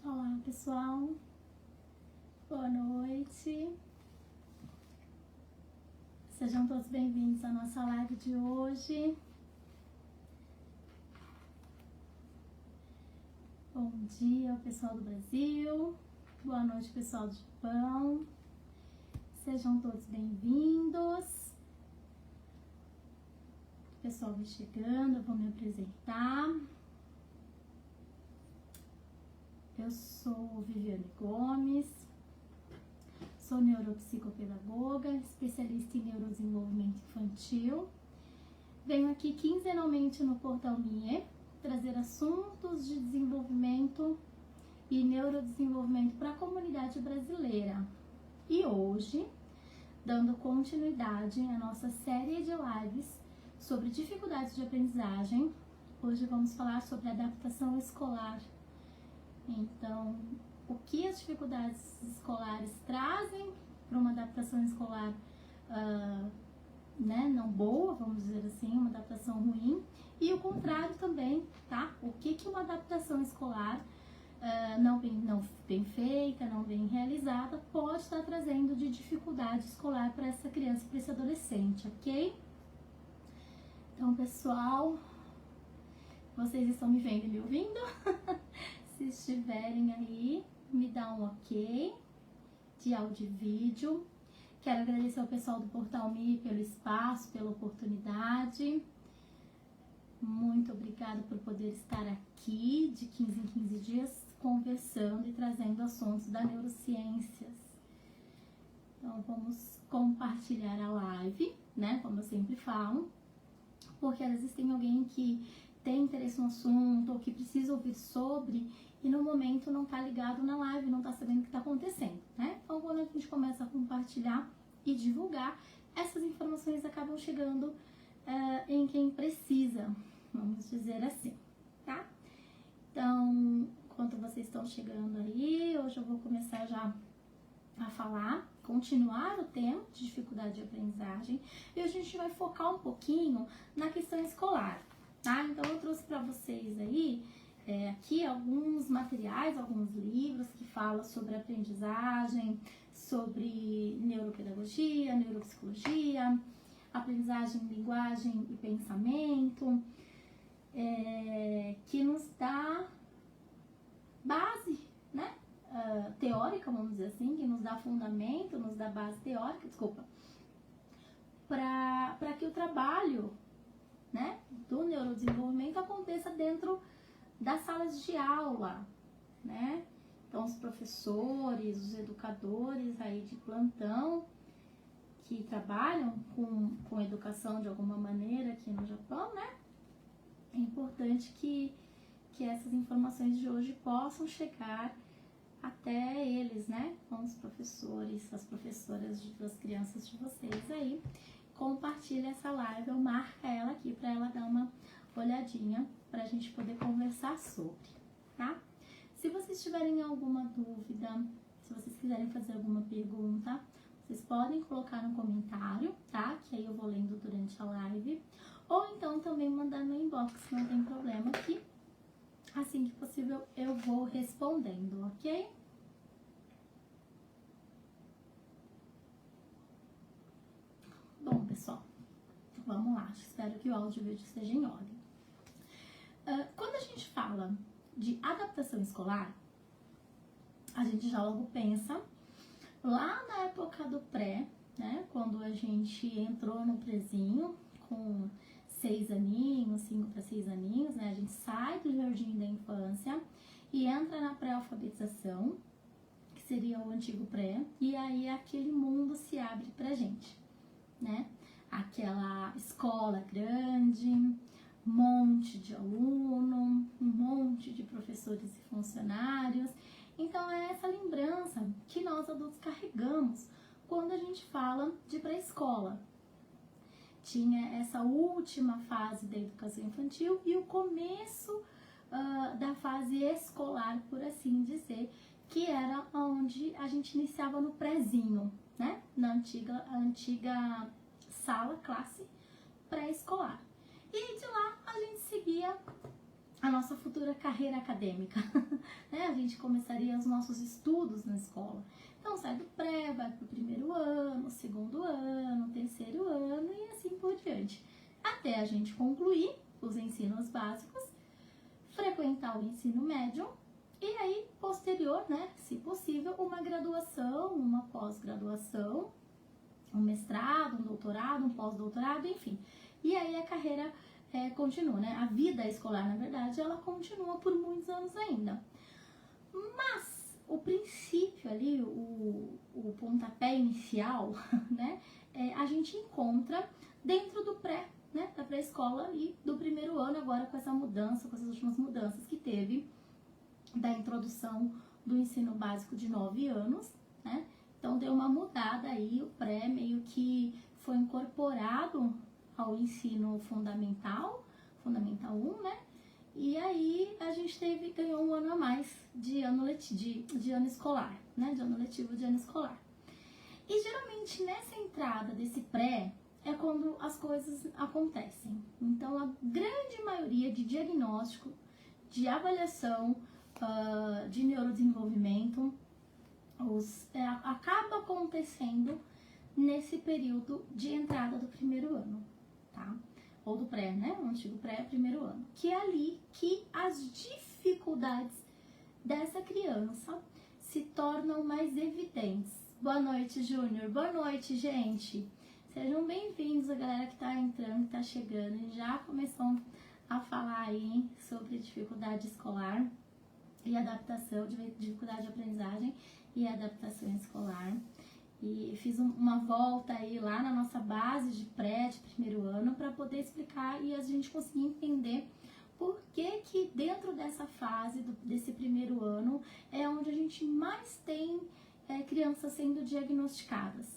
Olá pessoal, boa noite, sejam todos bem-vindos à nossa live de hoje. Bom dia pessoal do Brasil, boa noite pessoal do Japão, sejam todos bem-vindos. O pessoal vai chegando, eu vou me apresentar. Eu sou Viviane Gomes, sou neuropsicopedagoga, especialista em neurodesenvolvimento infantil. Venho aqui quinzenalmente no Portal MIE trazer assuntos de desenvolvimento e neurodesenvolvimento para a comunidade brasileira. E hoje, dando continuidade à nossa série de lives sobre dificuldades de aprendizagem, hoje vamos falar sobre adaptação escolar. Então, o que as dificuldades escolares trazem para uma adaptação escolar não boa, vamos dizer assim, uma adaptação ruim, e o contrário também, tá? O que uma adaptação escolar não bem feita, não bem realizada, pode estar trazendo de dificuldade escolar para essa criança, para esse adolescente, ok? Então, pessoal, vocês estão me vendo e me ouvindo? Se estiverem aí, me dá um ok de áudio e vídeo. Quero agradecer ao pessoal do Portal MIE pelo espaço, pela oportunidade. Muito obrigada por poder estar aqui de 15 em 15 dias conversando e trazendo assuntos da neurociências. Então vamos compartilhar a live, né? Como eu sempre falo, porque às vezes tem alguém que tem interesse no assunto ou que precisa ouvir sobre e no momento não tá ligado na live, não tá sabendo o que tá acontecendo, né? Então quando a gente começa a compartilhar e divulgar, essas informações acabam chegando em quem precisa, vamos dizer assim, tá? Então, enquanto vocês estão chegando aí, hoje eu vou começar já a falar, continuar o tema de dificuldade de aprendizagem e hoje a gente vai focar um pouquinho na questão escolar. Tá? Então eu trouxe para vocês aí aqui alguns materiais, alguns livros que falam sobre aprendizagem, sobre neuropedagogia, neuropsicologia, aprendizagem, linguagem e pensamento, que nos dá base, né? Teórica, vamos dizer assim, que nos dá fundamento, nos dá base teórica, para que o trabalho, né, do neurodesenvolvimento aconteça dentro das salas de aula, né? Então os professores, os educadores aí de plantão que trabalham com educação de alguma maneira aqui no Japão, né? É importante que essas informações de hoje possam chegar até eles, né? Com os professores, as professoras das crianças de vocês aí. Compartilha essa live ou marca ela aqui para ela dar uma olhadinha para a gente poder conversar sobre, tá? Se vocês tiverem alguma dúvida, se vocês quiserem fazer alguma pergunta, vocês podem colocar no comentário, tá? Que aí eu vou lendo durante a live. Ou então também mandar no inbox, não tem problema, que assim que possível eu vou respondendo, ok? Bom, pessoal, vamos lá. Espero que o áudio e o vídeo estejam em ordem. Quando a gente fala de adaptação escolar, a gente já logo pensa lá na época do pré, né? Quando a gente entrou no prezinho com 6 aninhos, 5 para 6 aninhos, né? A gente sai do jardim da infância e entra na pré-alfabetização, que seria o antigo pré, e aí aquele mundo se abre pra gente, né? Aquela escola grande, monte de aluno, um monte de professores e funcionários. Então é essa lembrança que nós adultos carregamos quando a gente fala de pré-escola. Tinha essa última fase da educação infantil e o começo da fase escolar, por assim dizer, que era onde a gente iniciava no prézinho, né? Na antiga sala, classe pré-escolar. E de lá a gente seguia a nossa futura carreira acadêmica, né? A gente começaria os nossos estudos na escola. Então, sai do pré, vai para o primeiro ano, segundo ano, terceiro ano e assim por diante. Até a gente concluir os ensinos básicos, frequentar o ensino médio e aí, posterior, né, se possível, uma graduação, uma pós-graduação, um mestrado, um doutorado, um pós-doutorado, enfim. E aí a carreira continua, né? A vida escolar, na verdade, ela continua por muitos anos ainda. Mas o princípio ali, o pontapé inicial, né? A gente encontra dentro do pré, né? Da pré-escola e do primeiro ano, agora com essa mudança, com essas últimas mudanças que teve da introdução do ensino básico de 9 anos, né? Então deu uma mudada aí, o pré meio que foi incorporado ao ensino fundamental 1, né? E aí a gente ganhou um ano a mais de ano escolar, né? De ano letivo de ano escolar. E geralmente nessa entrada desse pré é quando as coisas acontecem. Então a grande maioria de diagnóstico, de avaliação, de neurodesenvolvimento, acaba acontecendo nesse período de entrada do primeiro ano, tá? Ou do pré, né? O antigo pré, primeiro ano. Que é ali que as dificuldades dessa criança se tornam mais evidentes. Boa noite, Júnior. Boa noite, gente. Sejam bem-vindos, a galera que tá entrando, que tá chegando. E já começou a falar aí sobre dificuldade escolar e adaptação, dificuldade de aprendizagem e adaptação escolar. E fiz uma volta aí lá na nossa base de pré, de primeiro ano, para poder explicar e a gente conseguir entender por que dentro dessa fase, desse primeiro ano, é onde a gente mais tem crianças sendo diagnosticadas.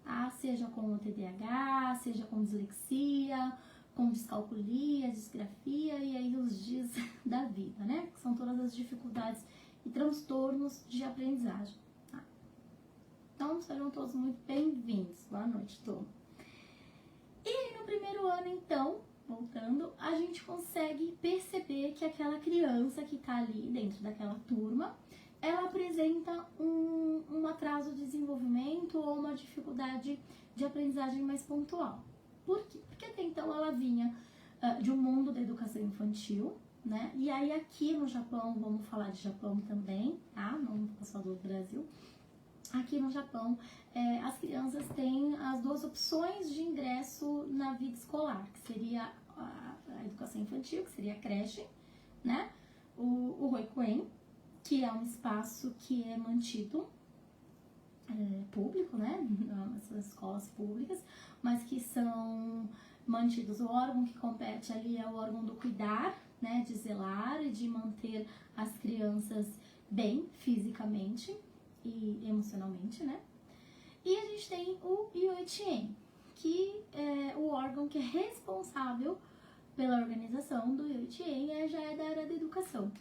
Tá? Seja com TDAH, seja com dislexia, com descalculia, disgrafia e aí os dias da vida, né? Que são todas as dificuldades e transtornos de aprendizagem. Tá? Então, sejam todos muito bem-vindos. Boa noite, turma. E aí, no primeiro ano, então, voltando, a gente consegue perceber que aquela criança que tá ali dentro daquela turma, ela apresenta um atraso de desenvolvimento ou uma dificuldade de aprendizagem mais pontual. Por quê? Porque até então ela vinha de um mundo da educação infantil, né? E aí aqui no Japão, vamos falar de Japão também, tá? Não posso falar do Brasil. Aqui no Japão, as crianças têm as duas opções de ingresso na vida escolar, que seria a educação infantil, que seria a creche, né? O Hoikuen, que é um espaço que é mantido público, né? Essas escolas públicas, mas que são mantidos. O órgão que compete ali é o órgão do cuidar, né? De zelar e de manter as crianças bem fisicamente e emocionalmente, né? E a gente tem o Yoichien, que é o órgão que é responsável pela organização do Yoichien, já é da área da educação.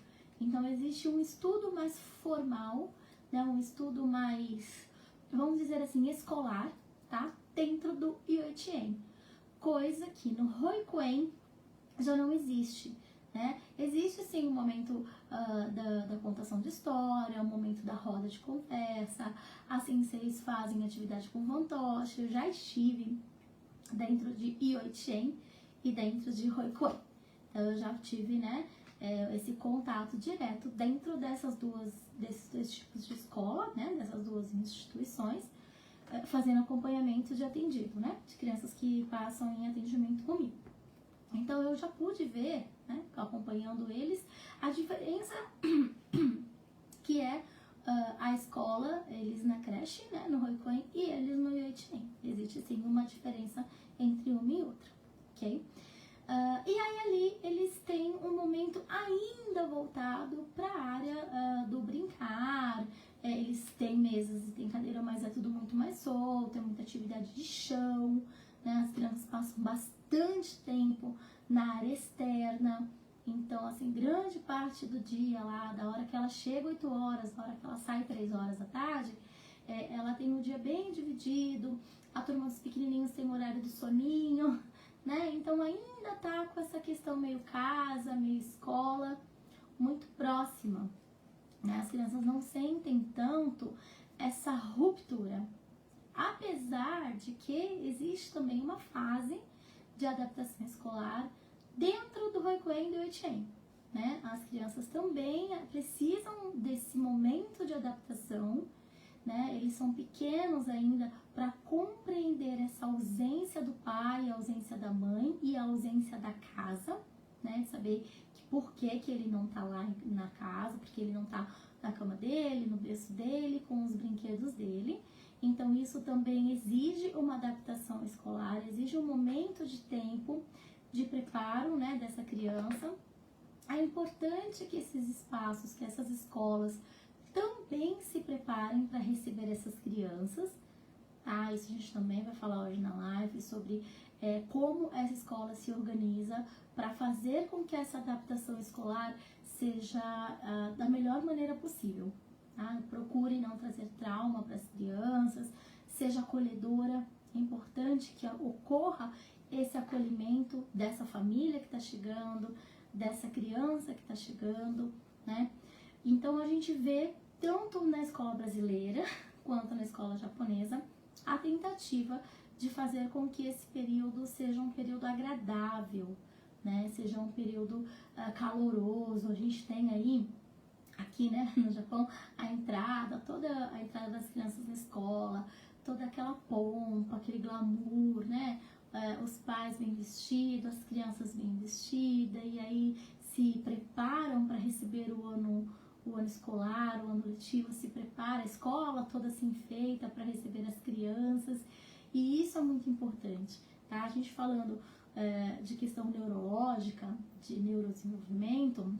Então existe um estudo mais formal, né? Um estudo mais, vamos dizer assim, escolar, tá? Dentro do Yoichien, coisa que no Hoikuen já não existe, né? Existe sim o momento da contação de história, o momento da roda de conversa, assim vocês fazem atividade com fantoche. Eu já estive dentro de Yoichien e dentro de Hoikuen, então eu já tive, né, esse contato direto dentro desses dois tipos de escola, né, dessas duas instituições, fazendo acompanhamento de atendido, né, de crianças que passam em atendimento comigo. Então eu já pude ver, né, acompanhando eles, a diferença que é a escola, eles na creche, né, no Hoikuen, e eles no Yoichien. Existe sim uma diferença entre uma e outra, ok? E aí ali eles têm um momento ainda voltado para a área do brincar. Eles têm mesas e tem cadeira, mas é tudo muito mais solto, é muita atividade de chão, né? As crianças passam bastante tempo na área externa. Então, assim, grande parte do dia lá, da hora que ela chega 8 horas, da hora que ela sai 3 horas da tarde, ela tem um dia bem dividido. A turma dos pequenininhos tem o horário do soninho, né? Então ainda tá com essa questão meio casa, meio escola, muito próxima, né? As crianças não sentem tanto essa ruptura, apesar de que existe também uma fase de adaptação escolar dentro do Requiem do Etienne, né? As crianças também precisam desse momento de adaptação, né? Eles são pequenos ainda para compreender essa ausência do pai, a ausência da mãe e a ausência da casa, né? Saber que por que ele não tá lá na casa, porque ele não tá na cama dele, no berço dele, com os brinquedos dele. Então isso também exige uma adaptação escolar, exige um momento de tempo de preparo, né, dessa criança. É importante que esses espaços, que essas escolas também se preparem para receber essas crianças, tá? Isso a gente também vai falar hoje na live sobre como essa escola se organiza para fazer com que essa adaptação escolar seja da melhor maneira possível, tá? Procure não trazer trauma para as crianças, seja acolhedora. É importante que ocorra esse acolhimento dessa família que está chegando, dessa criança que está chegando, né? Então a gente vê tanto na escola brasileira quanto na escola japonesa a tentativa de fazer com que esse período seja um período agradável, né? Seja um período caloroso. A gente tem aí, aqui, né, no Japão, toda a entrada das crianças na escola, toda aquela pompa, aquele glamour, né? Os pais bem vestidos, as crianças bem vestidas, e aí se preparam para receber o ano escolar, o ano letivo, se prepara, a escola toda assim feita para receber as crianças, e isso é muito importante, tá? A gente falando de questão neurológica, de neurodesenvolvimento,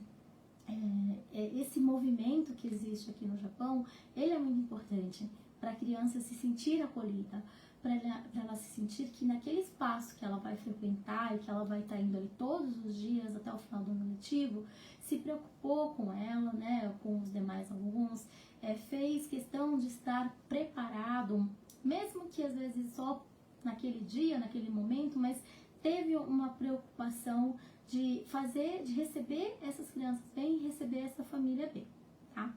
esse movimento que existe aqui no Japão, ele é muito importante para a criança se sentir acolhida, para ela se sentir que naquele espaço que ela vai frequentar e que ela vai estar indo ali todos os dias até o final do ano letivo, se preocupou com ela, né, com os demais alunos, fez questão de estar preparado, mesmo que às vezes só naquele dia, naquele momento, mas teve uma preocupação de receber essas crianças bem e receber essa família bem, tá?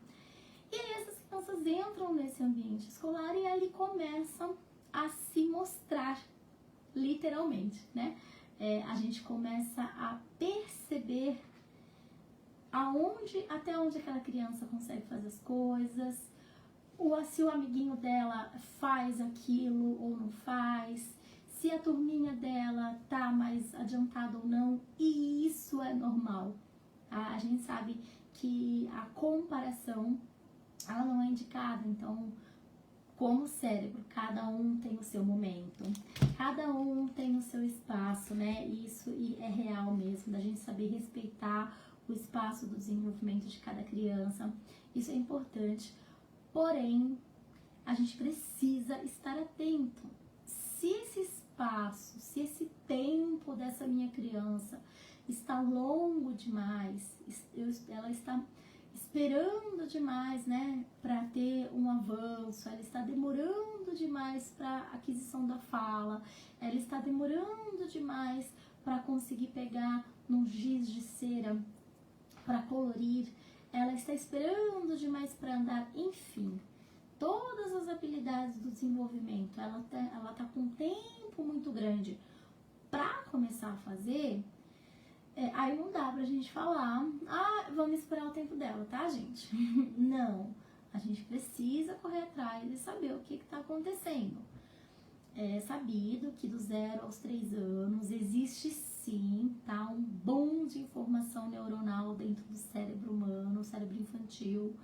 E aí essas crianças entram nesse ambiente escolar e ali começam a se mostrar, literalmente, né? A gente começa a perceber até onde aquela criança consegue fazer as coisas, se o amiguinho dela faz aquilo ou não faz, se a turminha dela tá mais adiantada ou não, e isso é normal, tá? A gente sabe que a comparação, ela não é indicada, então, como cérebro, cada um tem o seu momento, cada um tem o seu espaço, né? Isso é real mesmo, da gente saber respeitar o espaço do desenvolvimento de cada criança, isso é importante, porém, a gente precisa estar atento. Se esse espaço, se esse tempo dessa minha criança está longo demais, ela está esperando demais, né, para ter um avanço, ela está demorando demais para aquisição da fala, ela está demorando demais para conseguir pegar num giz de cera para colorir, ela está esperando demais para andar, enfim, todas as habilidades do desenvolvimento, ela tá com um tempo muito grande para começar a fazer. Aí não dá pra gente falar, vamos esperar o tempo dela, tá, gente? Não, a gente precisa correr atrás e saber o que tá acontecendo. É sabido que do 0 aos 3 anos existe sim, tá, um boom de informação neuronal dentro do cérebro humano, o cérebro infantil.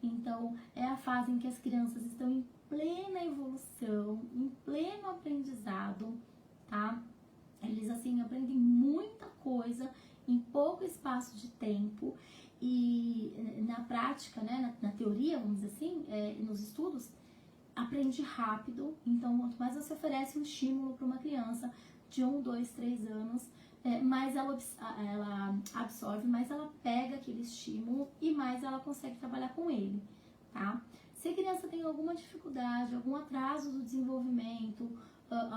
Então, é a fase em que as crianças estão em plena evolução, em pleno aprendizado, tá? Eles, assim, aprendem muita coisa em pouco espaço de tempo e na prática, né, na teoria, vamos dizer assim, nos estudos, aprende rápido. Então, quanto mais você oferece um estímulo para uma criança de 1, 2, 3 anos, mais ela absorve, mais ela pega aquele estímulo e mais ela consegue trabalhar com ele, tá? Se a criança tem alguma dificuldade, algum atraso do desenvolvimento,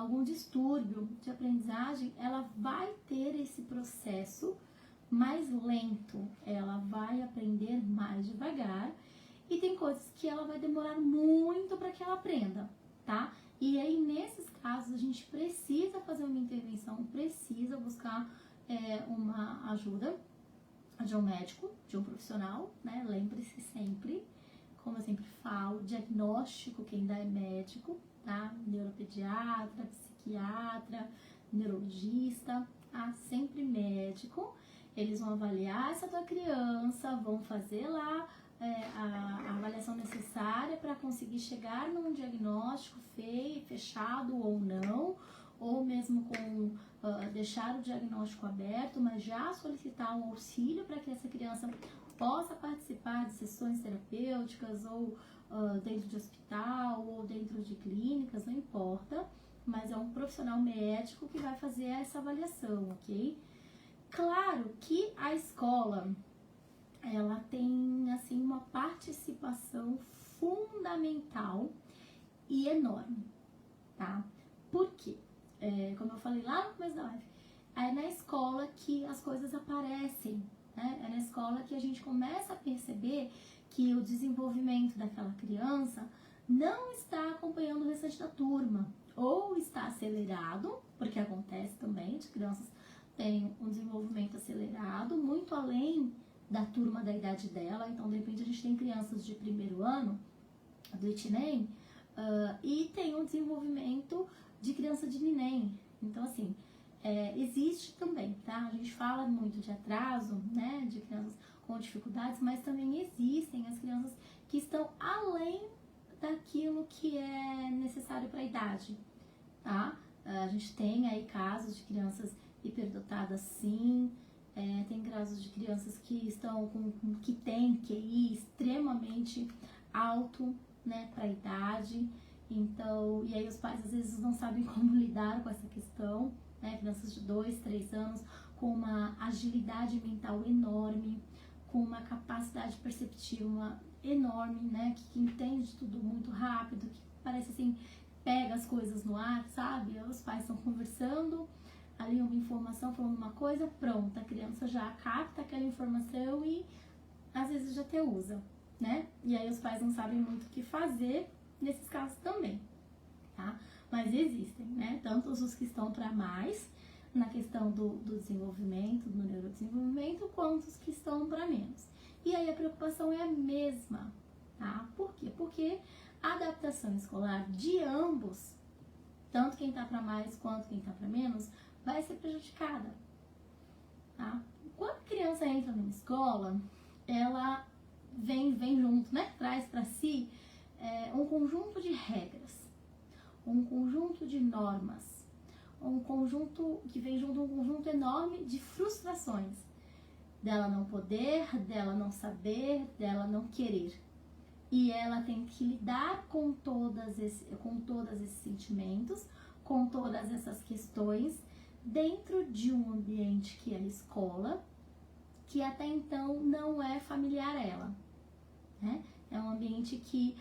algum distúrbio de aprendizagem, ela vai ter esse processo mais lento, ela vai aprender mais devagar e tem coisas que ela vai demorar muito para que ela aprenda, tá? E aí, nesses casos, a gente precisa fazer uma intervenção, precisa buscar uma ajuda de um médico, de um profissional, né? Lembre-se sempre, como eu sempre falo, diagnóstico quem dá é médico, tá? Neuropediatra, psiquiatra, neurologista, tá? Sempre médico. Eles vão avaliar essa tua criança, vão fazer lá a avaliação necessária para conseguir chegar num diagnóstico fechado ou não, ou mesmo com deixar o diagnóstico aberto, mas já solicitar um auxílio para que essa criança possa participar de sessões terapêuticas ou dentro de hospital ou dentro de clínicas, não importa, mas é um profissional médico que vai fazer essa avaliação, ok? Claro que a escola, ela tem, assim, uma participação fundamental e enorme, tá? Por quê? Como eu falei lá no começo da live, é na escola que as coisas aparecem, né? É na escola que a gente começa a perceber que o desenvolvimento daquela criança não está acompanhando o restante da turma, ou está acelerado, porque acontece também de crianças terem um desenvolvimento acelerado, muito além da turma da idade dela. Então, de repente, a gente tem crianças de primeiro ano do Itinem e tem um desenvolvimento de criança de Ninem. Então, assim, existe também, tá? A gente fala muito de atraso, né, de crianças com dificuldades, mas também existem as crianças que estão além daquilo que é necessário para a idade, tá? A gente tem aí casos de crianças hiperdotadas, sim, tem casos de crianças que que têm QI extremamente alto, né, para a idade. Então, e aí os pais às vezes não sabem como lidar com essa questão, né? Crianças de 2, 3 anos com uma agilidade mental enorme, com uma capacidade perceptiva enorme, né? Que entende tudo muito rápido, que parece assim, pega as coisas no ar, sabe? Os pais estão conversando, ali uma informação, falando uma coisa, pronto, a criança já capta aquela informação e às vezes já até usa, né? E aí os pais não sabem muito o que fazer nesses casos também, tá? Mas existem, né? Tanto os que estão para mais na questão do desenvolvimento, do neurodesenvolvimento, quanto os que estão para menos. E aí a preocupação é a mesma, tá? Por quê? Porque a adaptação escolar de ambos, tanto quem tá para mais quanto quem tá para menos, vai ser prejudicada, tá? Quando a criança entra numa escola, ela vem junto, né? Traz para si um conjunto de regras, um conjunto de normas, um conjunto que vem junto, um conjunto enorme de frustrações, dela não poder, dela não saber, dela não querer. E ela tem que lidar com todos esses sentimentos, com todas essas questões, dentro de um ambiente que é a escola, que até então não é familiar a ela, né? É um ambiente que,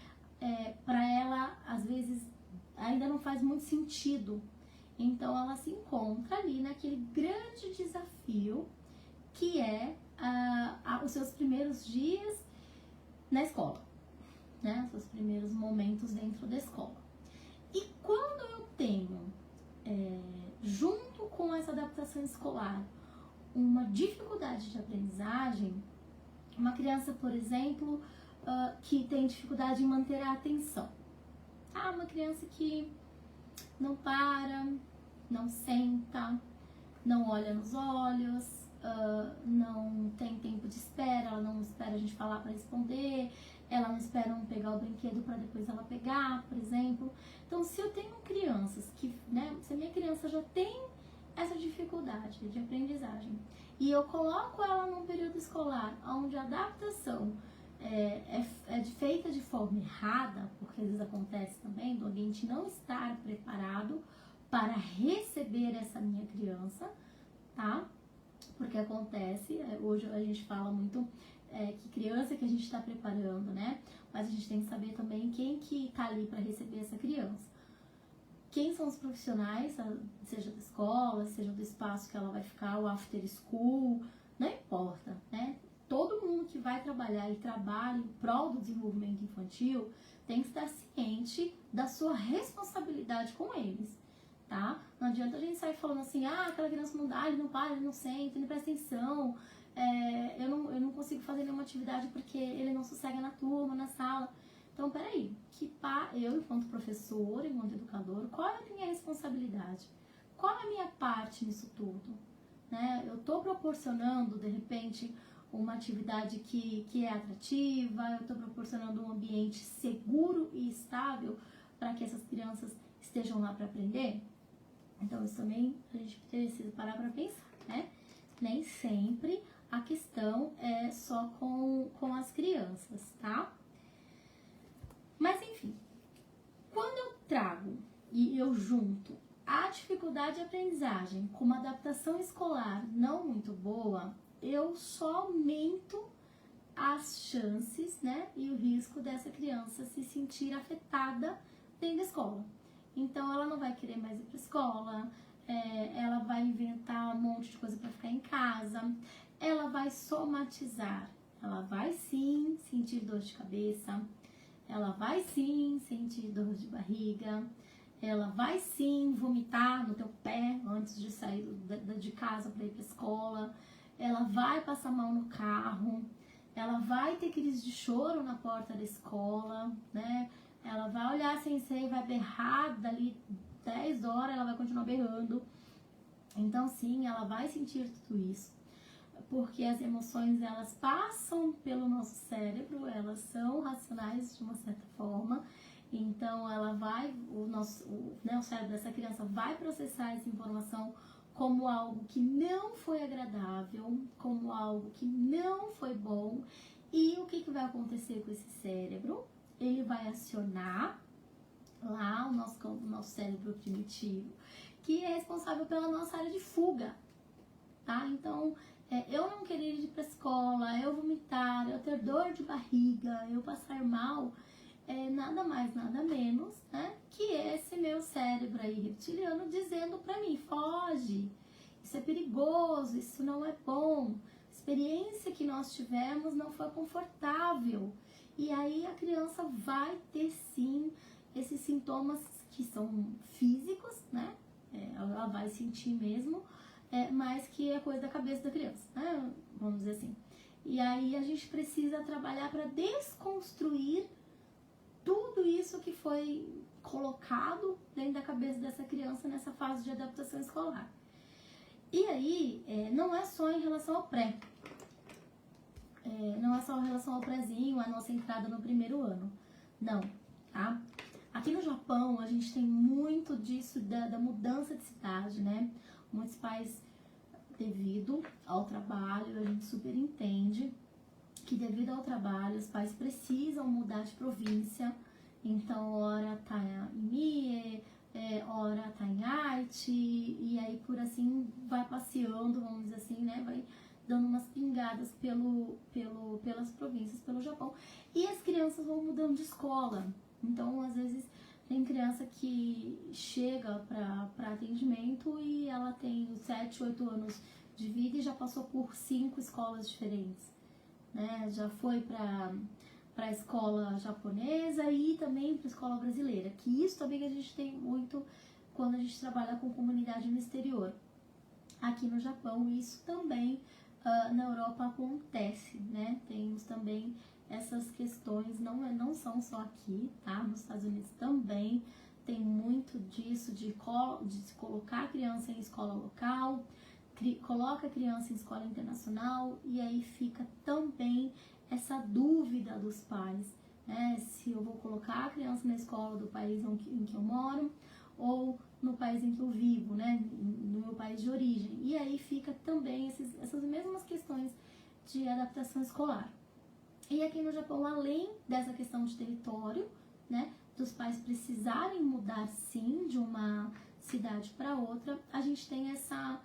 para ela, às vezes, ainda não faz muito sentido. Então, ela se encontra ali naquele grande desafio que é os seus primeiros dias na escola, né? Os seus primeiros momentos dentro da escola. E quando eu tenho, junto com essa adaptação escolar, uma dificuldade de aprendizagem, uma criança, por exemplo, que tem dificuldade em manter a atenção. Uma criança que não para, não senta, não olha nos olhos, não tem tempo de espera, ela não espera a gente falar para responder, ela não espera um pegar o brinquedo para depois ela pegar, por exemplo. Então, se eu tenho crianças que, né, se a minha criança já tem essa dificuldade de aprendizagem e eu coloco ela num período escolar onde a adaptação é feita de forma errada, porque às vezes acontece também do ambiente não estar preparado para receber essa minha criança, tá? Porque acontece, hoje a gente fala muito que criança que a gente está preparando, né? Mas a gente tem que saber também quem que tá ali para receber essa criança. quem são os profissionais, seja da escola, seja do espaço que ela vai ficar, o after school, não importa, né? Todo mundo que vai trabalhar e trabalha em prol do desenvolvimento infantil tem que estar ciente da sua responsabilidade com eles, tá? Não adianta a gente sair falando assim, aquela criança não dá, ele não para, ele não senta, ele não presta atenção, eu não consigo fazer nenhuma atividade porque ele não sossega na turma, na sala. Então, peraí, eu, enquanto professor, enquanto educador, qual é a minha responsabilidade? Qual é a minha parte nisso tudo? Né? Eu estou proporcionando, de repente, uma atividade que é atrativa, eu estou proporcionando um ambiente seguro e estável para que essas crianças estejam lá para aprender? Então, isso também a gente precisa parar para pensar, né? Nem sempre a questão é só com as crianças, tá? Mas, enfim, quando eu trago e eu junto a dificuldade de aprendizagem com uma adaptação escolar não muito boa, eu só aumento as chances, né, e o risco dessa criança se sentir afetada dentro da escola. Então, ela não vai querer mais ir para a escola, ela vai inventar um monte de coisa para ficar em casa, ela vai somatizar, ela vai sim sentir dor de cabeça, ela vai sim sentir dor de barriga, ela vai sim vomitar no teu pé antes de sair de casa para ir para a escola, ela vai passar mal no carro, ela vai ter crise de choro na porta da escola, né? Ela vai olhar a sensei e vai berrar dali 10 horas, ela vai continuar berrando. Então, sim, ela vai sentir tudo isso, porque as emoções, elas passam pelo nosso cérebro, elas são racionais de uma certa forma. Então, ela vai, o cérebro dessa criança vai processar essa informação como algo que não foi agradável, como algo que não foi bom. E o que vai acontecer com esse cérebro? Ele vai acionar lá o nosso cérebro primitivo, que é responsável pela nossa área de fuga, tá? Então, eu não querer ir para a escola, eu vomitar, eu ter dor de barriga, eu passar mal, nada mais, nada menos, né, que esse meu cérebro aí reptiliano dizendo para mim, foge, isso é perigoso, isso não é bom, a experiência que nós tivemos não foi confortável. E aí a criança vai ter sim esses sintomas que são físicos, né, ela vai sentir mesmo, mas que é coisa da cabeça da criança, né, vamos dizer assim. E aí a gente precisa trabalhar para desconstruir tudo isso que foi colocado dentro da cabeça dessa criança nessa fase de adaptação escolar. E aí, não é só em relação ao pré. Não é só em relação ao prézinho, a nossa entrada no primeiro ano. Não, tá? Aqui no Japão, a gente tem muito disso da mudança de cidade, né? Muitos pais, devido ao trabalho, a gente super entende que devido ao trabalho, os pais precisam mudar de província. Então, ora tá em Mie, ora tá em Aichi, e aí por assim vai passeando, vamos dizer assim, né? Vai dando umas pingadas pelas províncias, pelo Japão. E as crianças vão mudando de escola. Então, às vezes, tem criança que chega para atendimento e ela tem 7, 8 anos de vida e já passou por 5 escolas diferentes, né? Já foi para a escola japonesa e também para a escola brasileira, que isso também a gente tem muito quando a gente trabalha com comunidade no exterior. Aqui no Japão, isso também na Europa acontece, né? Temos também essas questões, não são só aqui, tá? Nos Estados Unidos também tem muito disso, de colocar a criança em escola local, coloca a criança em escola internacional, e aí fica também essa dúvida dos pais, né? Se eu vou colocar a criança na escola do país em que eu moro ou no país em que eu vivo, né? No meu país de origem. E aí fica também essas mesmas questões de adaptação escolar. E aqui no Japão, além dessa questão de território, né, dos pais precisarem mudar sim de uma cidade para outra, a gente tem essa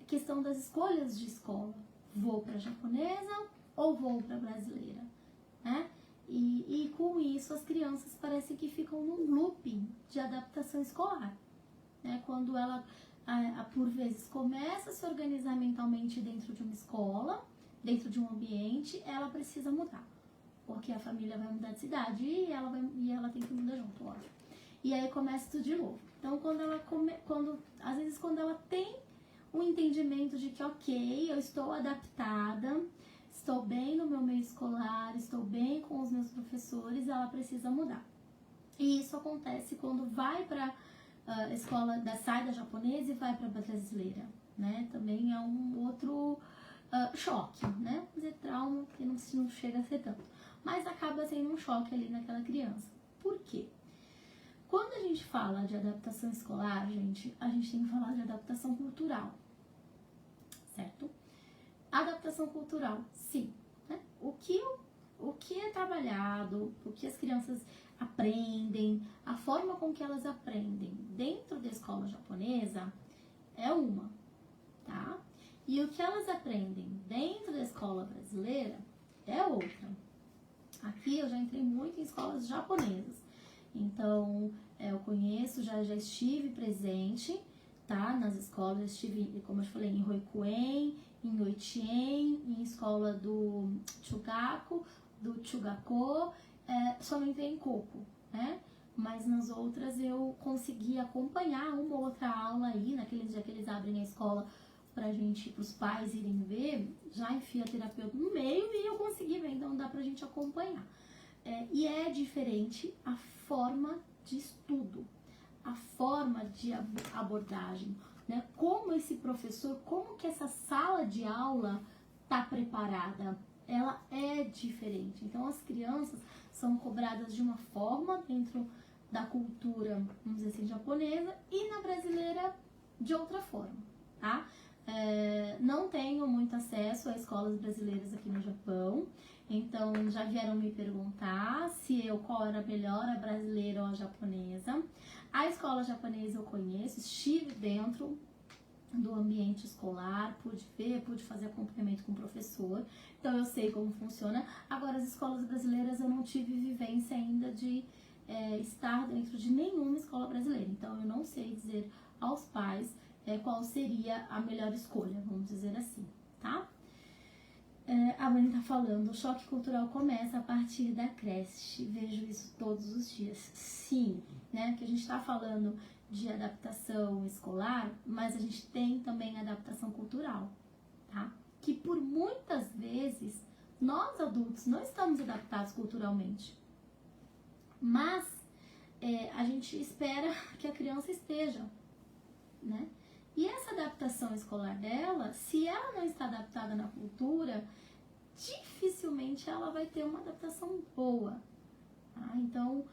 questão das escolhas de escola. Vou para a japonesa ou vou para a brasileira, né? E com isso as crianças parecem que ficam num looping de adaptação escolar. né? Quando ela, por vezes, começa a se organizar mentalmente dentro de uma escola, dentro de um ambiente, ela precisa mudar. Porque a família vai mudar de cidade e ela tem que mudar junto, óbvio. E aí começa tudo de novo. Então, às vezes, quando ela tem um entendimento de que, ok, eu estou adaptada, estou bem no meu meio escolar, estou bem com os meus professores, ela precisa mudar. E isso acontece quando vai para a escola, sai da japonesa e vai para a brasileira, né? Também é um outro choque, né? Quer dizer, trauma, que não chega a ser tanto. Mas acaba sendo um choque ali naquela criança. Por quê? Quando a gente fala de adaptação escolar, gente, a gente tem que falar de adaptação cultural, certo? Adaptação cultural, sim. Né? O que é trabalhado, o que as crianças aprendem, a forma com que elas aprendem dentro da escola japonesa é uma, tá? E o que elas aprendem dentro da escola brasileira é outra. Aqui eu já entrei muito em escolas japonesas. Então, eu conheço, já estive presente, tá? Nas escolas, estive, como eu falei, em Roikuen, em Oichien, em escola do Chugaku, do Chugako, só não entrei em Coco, né? Mas nas outras eu consegui acompanhar uma ou outra aula aí, naquele dia que eles abrem a escola pra gente, pros pais irem ver, já enfia a terapeuta no meio e eu consegui ver, então dá pra gente acompanhar. E é diferente a forma de estudo, a forma de abordagem, né? Como esse professor, como que essa sala de aula tá preparada, ela é diferente. Então as crianças são cobradas de uma forma dentro da cultura, vamos dizer assim, japonesa, e na brasileira de outra forma, tá? Não tenho muito acesso a escolas brasileiras aqui no Japão, então já vieram me perguntar qual era melhor, a brasileira ou a japonesa. A escola japonesa eu conheço, estive dentro do ambiente escolar, pude ver, pude fazer acompanhamento com o professor, então eu sei como funciona. Agora, as escolas brasileiras eu não tive vivência ainda de estar dentro de nenhuma escola brasileira, então eu não sei dizer aos pais qual seria a melhor escolha, vamos dizer assim, tá? A mãe tá falando, o choque cultural começa a partir da creche, vejo isso todos os dias. Sim, né, que a gente tá falando de adaptação escolar, mas a gente tem também adaptação cultural, tá? Que por muitas vezes, nós adultos não estamos adaptados culturalmente, mas a gente espera que a criança esteja, né? E essa adaptação escolar dela, se ela não está adaptada na cultura, dificilmente ela vai ter uma adaptação boa. Tá? Então,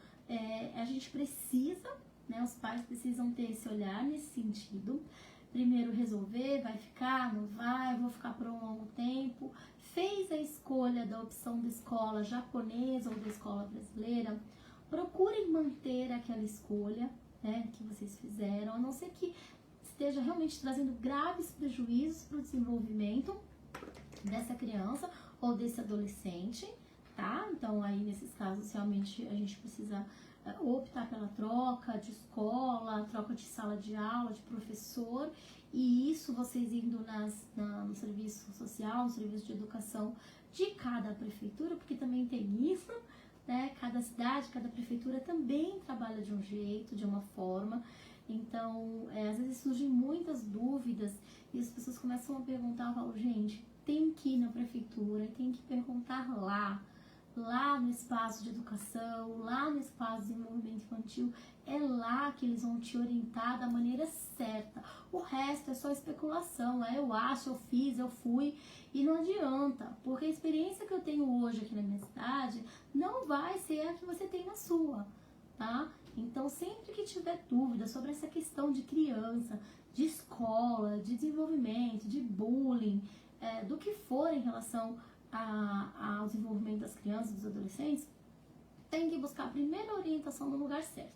a gente precisa, né, os pais precisam ter esse olhar nesse sentido. Primeiro resolver, vai ficar, não vai, vou ficar por um longo tempo. Fez a escolha da opção da escola japonesa ou da escola brasileira, procurem manter aquela escolha, né, que vocês fizeram, a não ser que esteja realmente trazendo graves prejuízos para o desenvolvimento dessa criança ou desse adolescente, tá? Então, aí, nesses casos, realmente, a gente precisa optar pela troca de escola, troca de sala de aula, de professor, e isso vocês indo no serviço social, no serviço de educação de cada prefeitura, porque também tem isso, né? Cada cidade, cada prefeitura também trabalha de um jeito, de uma forma. Então, às vezes surgem muitas dúvidas e as pessoas começam a perguntar, eu falo, gente, tem que ir na prefeitura, tem que perguntar lá no espaço de educação, lá no espaço de desenvolvimento infantil, é lá que eles vão te orientar da maneira certa. O resto é só especulação, eu acho, eu fiz, eu fui, e não adianta, porque a experiência que eu tenho hoje aqui na minha cidade não vai ser a que você tem na sua, tá? Então, sempre que tiver dúvida sobre essa questão de criança, de escola, de desenvolvimento, de bullying, do que for em relação ao desenvolvimento das crianças, dos adolescentes, tem que buscar a primeira orientação no lugar certo,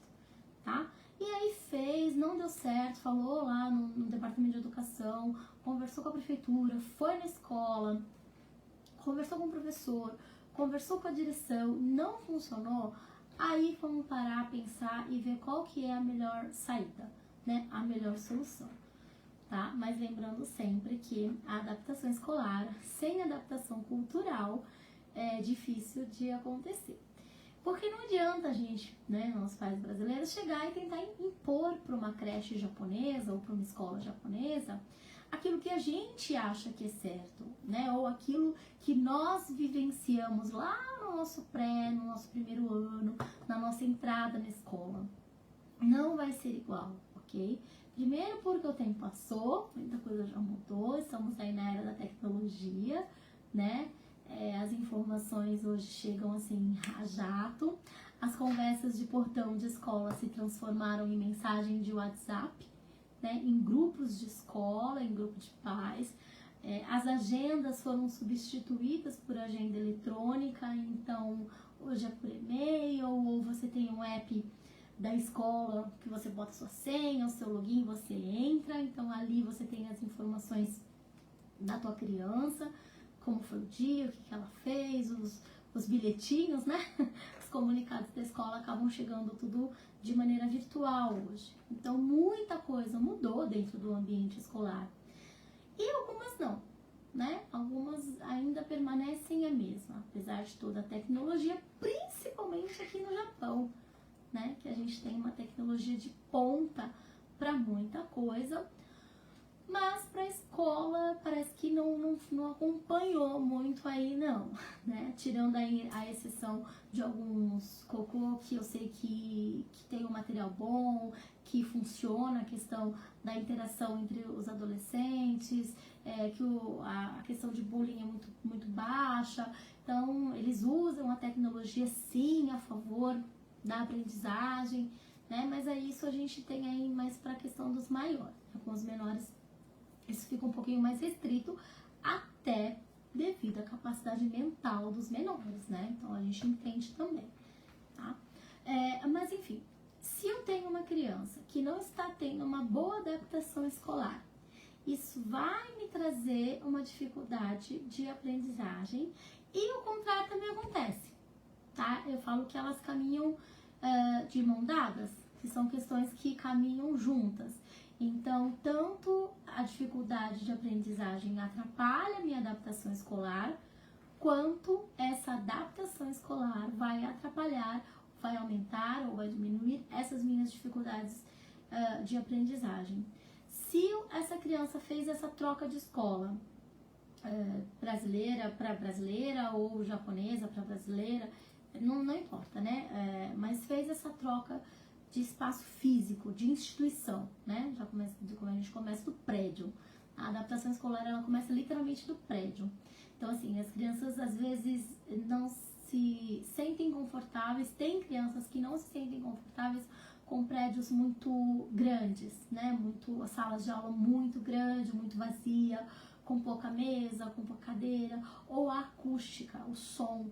tá? E aí fez, não deu certo, falou lá no departamento de educação, conversou com a prefeitura, foi na escola, conversou com o professor, conversou com a direção, não funcionou, aí vamos parar, pensar e ver qual que é a melhor saída, né, a melhor solução, tá? Mas lembrando sempre que a adaptação escolar, sem adaptação cultural, é difícil de acontecer. Porque não adianta a gente, né, nós pais brasileiros, chegar e tentar impor para uma creche japonesa ou para uma escola japonesa aquilo que a gente acha que é certo, né? Ou aquilo que nós vivenciamos lá no nosso pré, no nosso primeiro ano, na nossa entrada na escola. Não vai ser igual, ok? Primeiro porque o tempo passou, muita coisa já mudou, estamos aí na era da tecnologia, né? As informações hoje chegam assim a jato, as conversas de portão de escola se transformaram em mensagem de WhatsApp, né, em grupos de escola, em grupo de pais, as agendas foram substituídas por agenda eletrônica, então hoje é por e-mail, ou você tem um app da escola que você bota sua senha, o seu login, você entra, então ali você tem as informações da tua criança, como foi o dia, o que ela fez, os bilhetinhos, né? Os comunicados da escola acabam chegando tudo de maneira virtual hoje. Então, muita coisa mudou dentro do ambiente escolar. E algumas não, né? Algumas ainda permanecem a mesma, apesar de toda a tecnologia, principalmente aqui no Japão, né? Que a gente tem uma tecnologia de ponta para muita coisa. Mas para a escola parece que não acompanhou muito aí não, né? Tirando aí a exceção de alguns cocô que eu sei que tem um material bom, que funciona, a questão da interação entre os adolescentes, que a questão de bullying é muito baixa, então eles usam a tecnologia sim a favor da aprendizagem, né? Mas aí isso a gente tem aí mais para a questão dos maiores, com os menores isso fica um pouquinho mais restrito, até devido à capacidade mental dos menores, né? Então a gente entende também, tá? Mas enfim, se eu tenho uma criança que não está tendo uma boa adaptação escolar, isso vai me trazer uma dificuldade de aprendizagem e o contrário também acontece, tá? Eu falo que elas caminham de mão dadas, que são questões que caminham juntas. Então, tanto a dificuldade de aprendizagem atrapalha a minha adaptação escolar, quanto essa adaptação escolar vai atrapalhar, vai aumentar ou vai diminuir essas minhas dificuldades de aprendizagem. Se essa criança fez essa troca de escola, brasileira para brasileira ou japonesa para brasileira, não importa, né? Mas fez essa troca de espaço físico, de instituição, né? Já começa, a gente começa do prédio. A adaptação escolar, ela começa literalmente do prédio. Então, assim, as crianças às vezes não se sentem confortáveis, tem crianças que não se sentem confortáveis com prédios muito grandes, né? Salas de aula muito grande, muito vazia, com pouca mesa, com pouca cadeira, ou a acústica, o som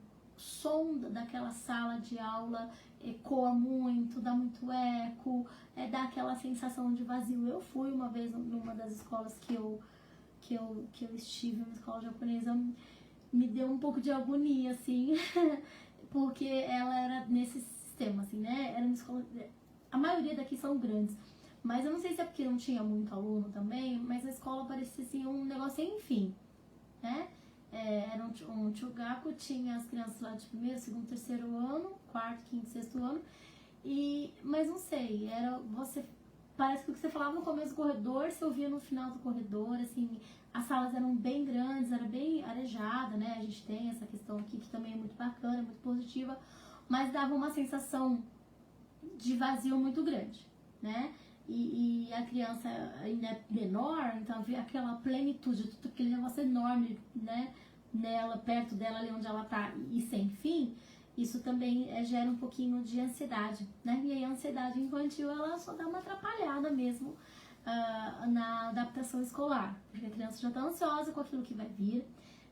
daquela sala de aula ecoa muito, dá muito eco, dá aquela sensação de vazio. Eu fui uma vez numa das escolas que eu estive, uma escola japonesa, me deu um pouco de agonia, assim, porque ela era nesse sistema, assim, né? Era uma escola, a maioria daqui são grandes, mas eu não sei se é porque não tinha muito aluno também, mas a escola parecia assim um negócio sem fim, né? Era um chugaku, tinha as crianças lá de primeiro, segundo, terceiro ano, quarto, quinto, sexto ano, mas não sei, parece que o que você falava no começo do corredor, você ouvia no final do corredor, assim, as salas eram bem grandes, era bem arejada, né? A gente tem essa questão aqui que também é muito bacana, muito positiva, mas dava uma sensação de vazio muito grande, né? E a criança ainda é menor, então havia aquela plenitude, tudo aquele negócio enorme, né? Nela, perto dela, ali onde ela tá, e sem fim, isso também gera um pouquinho de ansiedade, né? E aí a ansiedade infantil, ela só dá uma atrapalhada mesmo na adaptação escolar, porque a criança já tá ansiosa com aquilo que vai vir,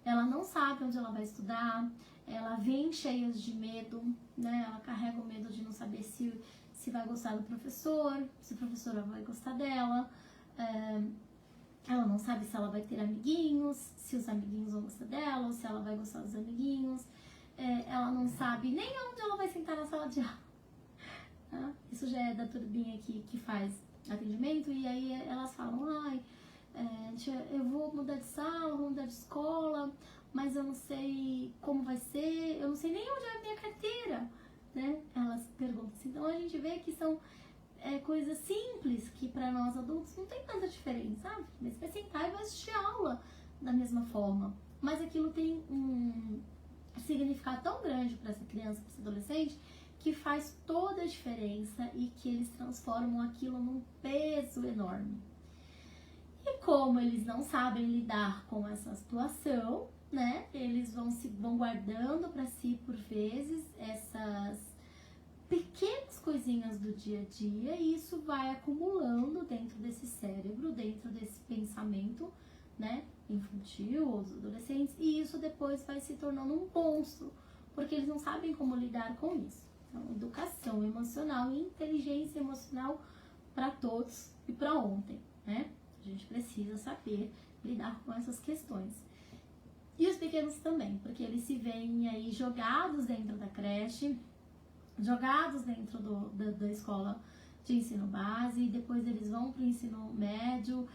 ela não sabe onde ela vai estudar, ela vem cheia de medo, né? Ela carrega o medo de não saber se vai gostar do professor, se o professor vai gostar dela, ela não sabe se ela vai ter amiguinhos, se os amiguinhos vão gostar dela, ou se ela vai gostar dos amiguinhos, ela não sabe nem onde ela vai sentar na sala de aula. Isso já é da turbinha que faz atendimento, e aí elas falam, ai, eu vou mudar de sala, vou mudar de escola, mas eu não sei como vai ser, eu não sei nem onde é a minha carteira, né? Elas perguntam assim. Então a gente vê que são coisas simples que para nós adultos não tem tanta diferença, sabe? Mas vai sentar e vai assistir aula da mesma forma, mas aquilo tem um significado tão grande para essa criança, para esse adolescente, que faz toda a diferença e que eles transformam aquilo num peso enorme. E como eles não sabem lidar com essa situação, né, eles vão guardando para si, por vezes, essas pequenas coisinhas do dia a dia, e isso vai acumulando dentro desse cérebro, dentro desse pensamento, né, infantil ou dos adolescentes, e isso depois vai se tornando um monstro, porque eles não sabem como lidar com isso. Então, educação emocional e inteligência emocional para todos e para ontem, né? A gente precisa saber lidar com essas questões. E os pequenos também, porque eles se veem aí jogados dentro da creche, jogados dentro da escola de ensino base, e depois eles vão para o ensino médio,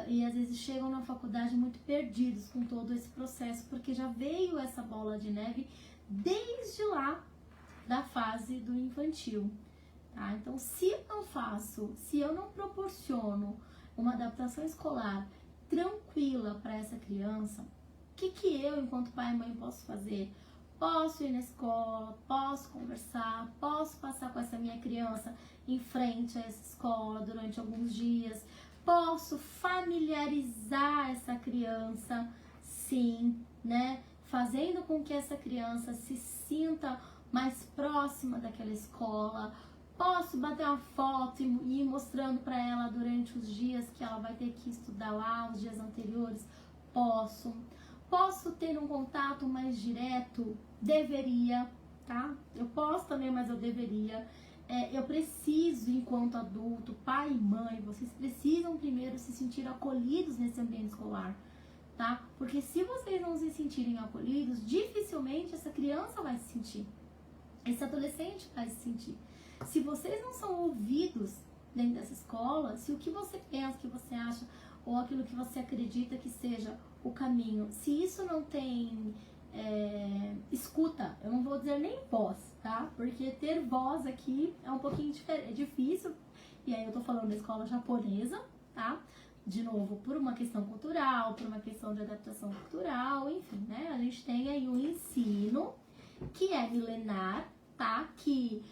e às vezes chegam na faculdade muito perdidos com todo esse processo, porque já veio essa bola de neve desde lá da fase do infantil, tá? Então, se eu não proporciono uma adaptação escolar tranquila para essa criança, o que eu, enquanto pai e mãe, posso fazer? Posso ir na escola, posso conversar, posso passar com essa minha criança em frente a essa escola durante alguns dias, posso familiarizar essa criança, sim, né? Fazendo com que essa criança se sinta mais próxima daquela escola. Posso bater uma foto e ir mostrando para ela durante os dias que ela vai ter que estudar lá, os dias anteriores? Posso ter um contato mais direto? Deveria, tá? Eu posso também, mas eu deveria. Eu preciso, enquanto adulto, pai e mãe, vocês precisam primeiro se sentir acolhidos nesse ambiente escolar, tá? Porque se vocês não se sentirem acolhidos, dificilmente essa criança vai se sentir. Esse adolescente vai se sentir. Se vocês não são ouvidos dentro dessa escola, se o que você pensa, o que você acha, ou aquilo que você acredita que seja o caminho, se isso não tem escuta, eu não vou dizer nem voz, tá? Porque ter voz aqui é um pouquinho difícil, e aí eu tô falando da escola japonesa, tá? De novo, por uma questão cultural, por uma questão de adaptação cultural, enfim, né? A gente tem aí um ensino que é milenar, tá? Que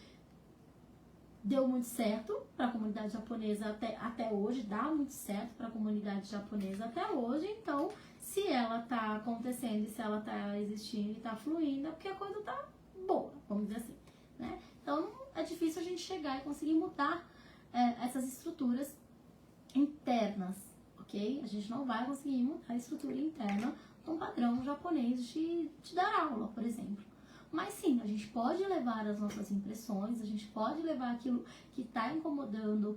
deu muito certo para a comunidade japonesa até hoje, dá muito certo para a comunidade japonesa até hoje. Então, se ela tá acontecendo, se ela tá existindo e tá fluindo, é porque a coisa tá boa, vamos dizer assim, né? Então, é difícil a gente chegar e conseguir mudar essas estruturas internas, ok? A gente não vai conseguir mudar a estrutura interna de um padrão japonês de dar aula, por exemplo. Mas sim, a gente pode levar as nossas impressões, a gente pode levar aquilo que está incomodando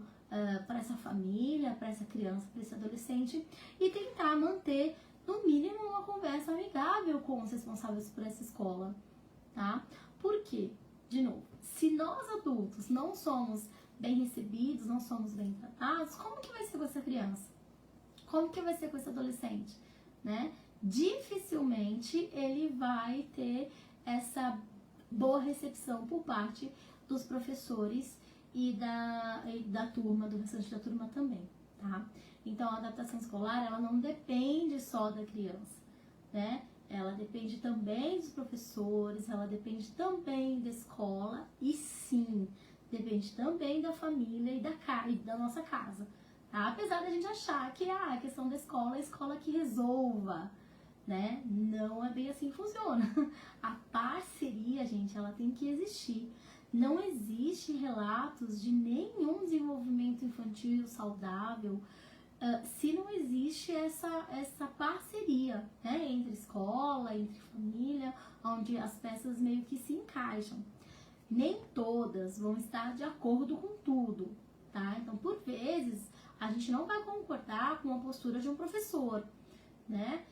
para essa família, para essa criança, para esse adolescente, e tentar manter, no mínimo, uma conversa amigável com os responsáveis por essa escola, tá? Por quê? De novo, se nós adultos não somos bem recebidos, não somos bem tratados, como que vai ser com essa criança? Como que vai ser com esse adolescente, né? Dificilmente ele vai ter essa boa recepção por parte dos professores e da turma, do restante da turma também, tá? Então, a adaptação escolar, ela não depende só da criança, né? Ela depende também dos professores, ela depende também da escola e sim, depende também da família e da nossa casa, tá? Apesar da gente achar que a questão da escola é a escola que resolva, né? Não é bem assim que funciona. A parceria, gente, ela tem que existir. Não existe relatos de nenhum desenvolvimento infantil saudável se não existe essa parceria, né? Entre escola, entre família, onde as peças meio que se encaixam. Nem todas vão estar de acordo com tudo, tá? Então, por vezes, a gente não vai concordar com a postura de um professor, né?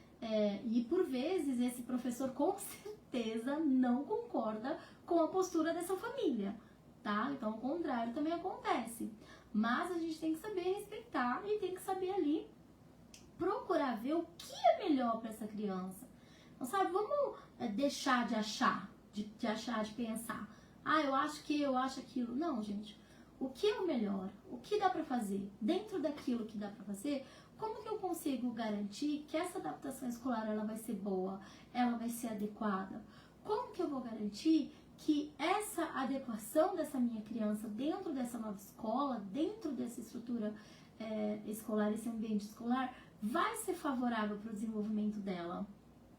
E por vezes esse professor com certeza não concorda com a postura dessa família, tá? Então o contrário também acontece. mas a gente tem que saber respeitar e tem que saber ali procurar ver o que é melhor para essa criança. Então, sabe, vamos deixar de achar, de pensar, eu acho aquilo. Não, gente, o que é o melhor? O que dá para fazer? Dentro daquilo que dá para fazer, como que eu consigo garantir que essa adaptação escolar ela vai ser boa, ela vai ser adequada? Como que eu vou garantir que essa adequação dessa minha criança dentro dessa nova escola, dentro dessa estrutura escolar, esse ambiente escolar, vai ser favorável para o desenvolvimento dela,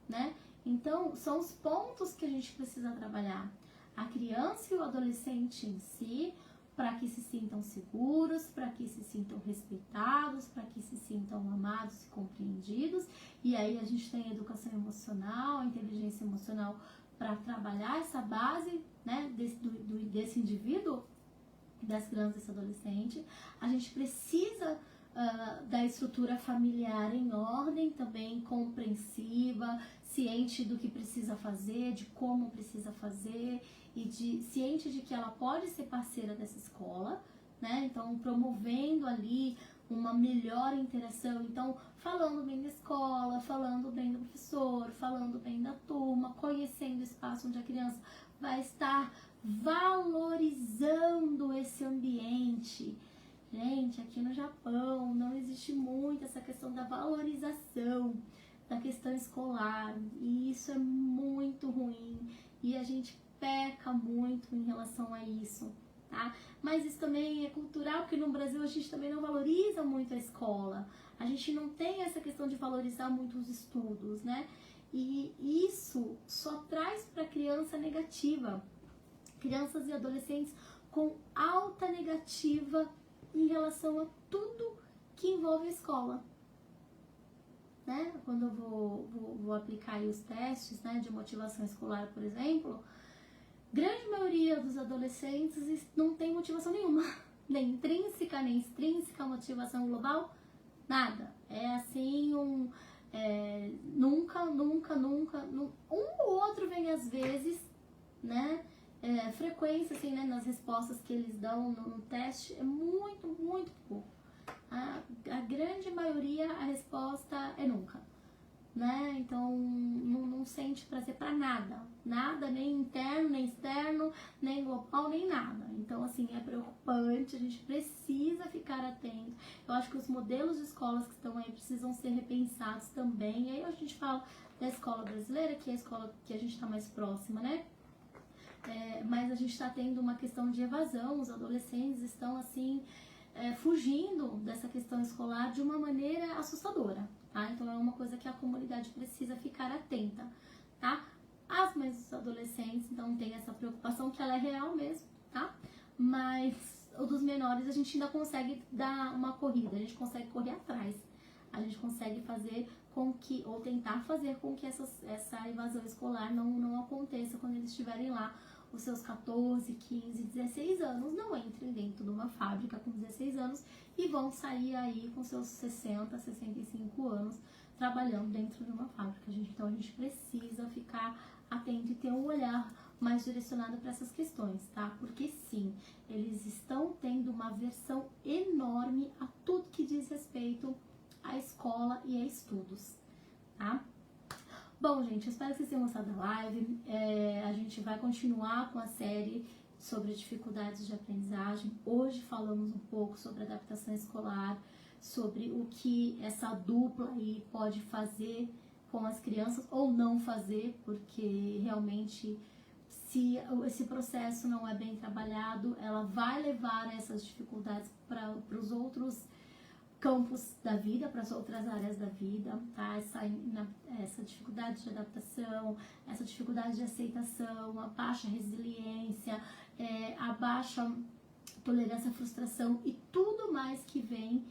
né? Então, são os pontos que a gente precisa trabalhar. A criança e o adolescente em si, para que se sintam seguros, para que se sintam respeitados, para que se sintam amados e compreendidos. E aí a gente tem a educação emocional, a inteligência emocional para trabalhar essa base, né, desse indivíduo, das crianças e desse adolescente. A gente precisa da estrutura familiar em ordem, também compreensiva, ciente do que precisa fazer, de como precisa fazer e ciente de que ela pode ser parceira dessa escola, né? Então, promovendo ali uma melhor interação. Então, falando bem da escola, falando bem do professor, falando bem da turma, conhecendo o espaço onde a criança vai estar, valorizando esse ambiente. Gente, aqui no Japão não existe muito essa questão da valorização da questão escolar, e isso é muito ruim, e a gente peca muito em relação a isso, tá? Mas isso também é cultural, porque no Brasil a gente também não valoriza muito a escola, a gente não tem essa questão de valorizar muito os estudos, né? E isso só traz para a criança negativa, crianças e adolescentes com alta negativa em relação a tudo que envolve a escola, né? Quando eu vou aplicar aí os testes, né, de motivação escolar, por exemplo, grande maioria dos adolescentes não tem motivação nenhuma, nem intrínseca, nem extrínseca, motivação global, nada. É assim, nunca, um ou outro vem às vezes, né? Frequência, assim, né, nas respostas que eles dão no teste é muito, muito pouco. A grande maioria, a resposta é nunca, né? Então, não sente prazer pra nada. Nada, nem interno, nem externo, nem global, nem nada. Então, assim, é preocupante, a gente precisa ficar atento. Eu acho que os modelos de escolas que estão aí precisam ser repensados também. E aí a gente fala da escola brasileira, que é a escola que a gente tá mais próxima, né? Mas a gente está tendo uma questão de evasão, os adolescentes estão assim fugindo dessa questão escolar de uma maneira assustadora, tá? Então é uma coisa que a comunidade precisa ficar atenta, tá? As mães dos adolescentes então tem essa preocupação que ela é real mesmo, tá? Mas o dos menores a gente ainda consegue dar uma corrida, a gente consegue correr atrás, a gente consegue fazer com que, ou tentar fazer com que essa evasão escolar não aconteça quando eles estiverem lá, os seus 14, 15, 16 anos, não entrem dentro de uma fábrica com 16 anos e vão sair aí com seus 60, 65 anos trabalhando dentro de uma fábrica, gente. Então a gente precisa ficar atento e ter um olhar mais direcionado para essas questões, tá? Porque sim, eles estão tendo uma aversão enorme a tudo que diz respeito à escola e a estudos, tá? Bom, gente, eu espero que vocês tenham gostado da live. A gente vai continuar com a série sobre dificuldades de aprendizagem. Hoje falamos um pouco sobre adaptação escolar, sobre o que essa dupla aí pode fazer com as crianças ou não fazer, porque realmente se esse processo não é bem trabalhado, ela vai levar essas dificuldades para os outros campos da vida, para as outras áreas da vida, tá? Essa dificuldade de adaptação, essa dificuldade de aceitação, a baixa resiliência, a baixa tolerância à frustração e tudo mais que vem,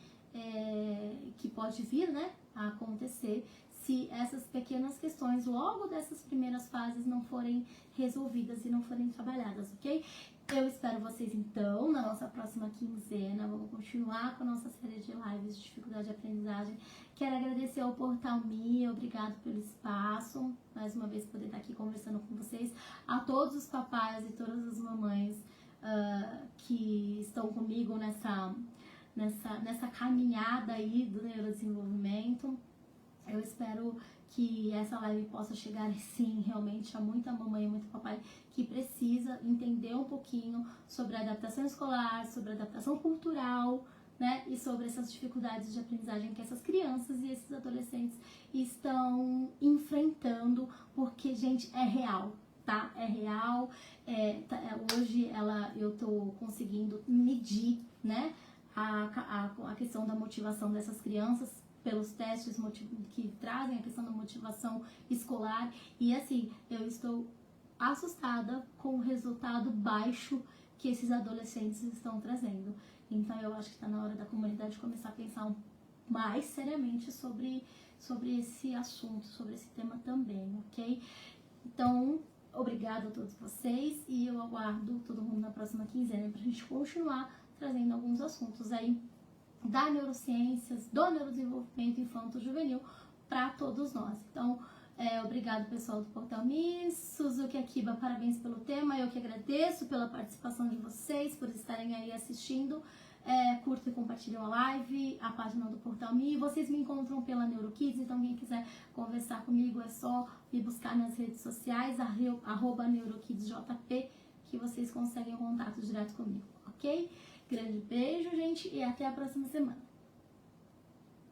que pode vir, né, a acontecer se essas pequenas questões logo dessas primeiras fases não forem resolvidas e não forem trabalhadas, ok? Eu espero vocês então na nossa próxima quinzena. Vamos continuar com a nossa série de lives de dificuldade de aprendizagem. Quero agradecer ao Portal Me, obrigado pelo espaço, mais uma vez poder estar aqui conversando com vocês, a todos os papais e todas as mamães que estão comigo nessa caminhada aí do neurodesenvolvimento. Eu espero que essa live possa chegar, sim, realmente a muita mamãe e muito papai que precisa entender um pouquinho sobre a adaptação escolar, sobre a adaptação cultural, né? E sobre essas dificuldades de aprendizagem que essas crianças e esses adolescentes estão enfrentando, porque, gente, é real, tá? É real. Hoje eu tô conseguindo medir, né? A questão da motivação dessas crianças pelos testes que trazem a questão da motivação escolar, e assim, eu estou assustada com o resultado baixo que esses adolescentes estão trazendo. Então eu acho que está na hora da comunidade começar a pensar mais seriamente sobre esse assunto, sobre esse tema também, ok? Então, obrigada a todos vocês e eu aguardo todo mundo na próxima quinzena pra gente continuar trazendo alguns assuntos aí da neurociências, do neurodesenvolvimento infanto-juvenil para todos nós. Então, obrigado pessoal do Portal Me, Suzuki Akiba, parabéns pelo tema, eu que agradeço pela participação de vocês, por estarem aí assistindo. Curta e compartilham a live, a página do Portal Me. Vocês me encontram pela NeuroKids, então quem quiser conversar comigo é só me buscar nas redes sociais, @NeuroKidsJP, que vocês conseguem contato direto comigo, ok? Grande beijo, gente, e até a próxima semana.